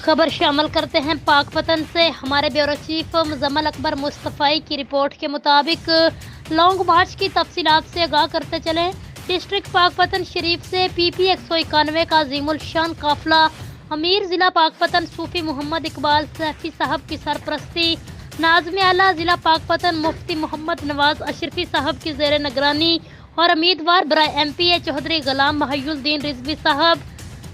خبر شامل کرتے ہیں پاک پتن سے۔ ہمارے بیورو چیف مزمل اکبر مصطفی کی رپورٹ کے مطابق لانگ مارچ کی تفصیلات سے آگاہ کرتے چلیں۔ ڈسٹرکٹ پاک پتن شریف سے پی پی 191 کا عظیم الشان قافلہ امیر ضلع پاک پتن صوفی محمد اقبال سیفی صاحب کی سرپرستی، ناظم اعلیٰ ضلع پاک پتن مفتی محمد نواز اشرفی صاحب کی زیر نگرانی اور امیدوار برائے ایم پی اے چودھری غلام محی الدین رضوی صاحب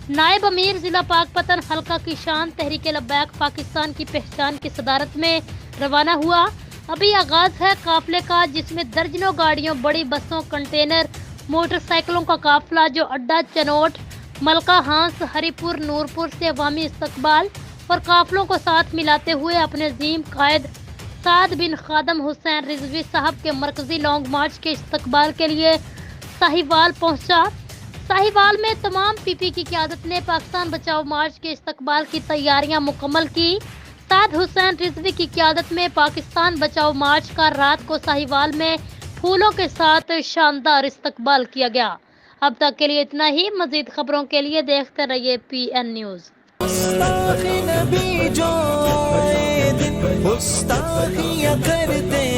نائب امیر ضلع پاک پتن حلقہ کی شان تحریک لبیک پاکستان کی پہچان کی صدارت میں روانہ ہوا۔ ابھی آغاز ہے قافلے کا، جس میں درجنوں گاڑیوں، بڑی بسوں، کنٹینر، موٹر سائیکلوں کا قافلہ جو اڈا چنوٹ، ملکہ ہانس، ہری پور، نورپور سے عوامی استقبال اور قافلوں کو ساتھ ملاتے ہوئے اپنے عظیم قائد سعد بن خادم حسین رضوی صاحب کے مرکزی لانگ مارچ کے استقبال کے لیے ساہیوال پہنچا۔ ساہیوال میں تمام پی پی کی قیادت نے پاکستان بچاؤ مارچ کے استقبال کی تیاریاں مکمل کی۔ سعد حسین رضوی کی قیادت میں پاکستان بچاؤ مارچ کا رات کو ساہیوال میں پھولوں کے ساتھ شاندار استقبال کیا گیا۔ اب تک کے لیے اتنا ہی۔ مزید خبروں کے لیے دیکھتے رہیے پی این نیوز۔ گستاخ نبی جو آئے دن گستاخیاں کرتے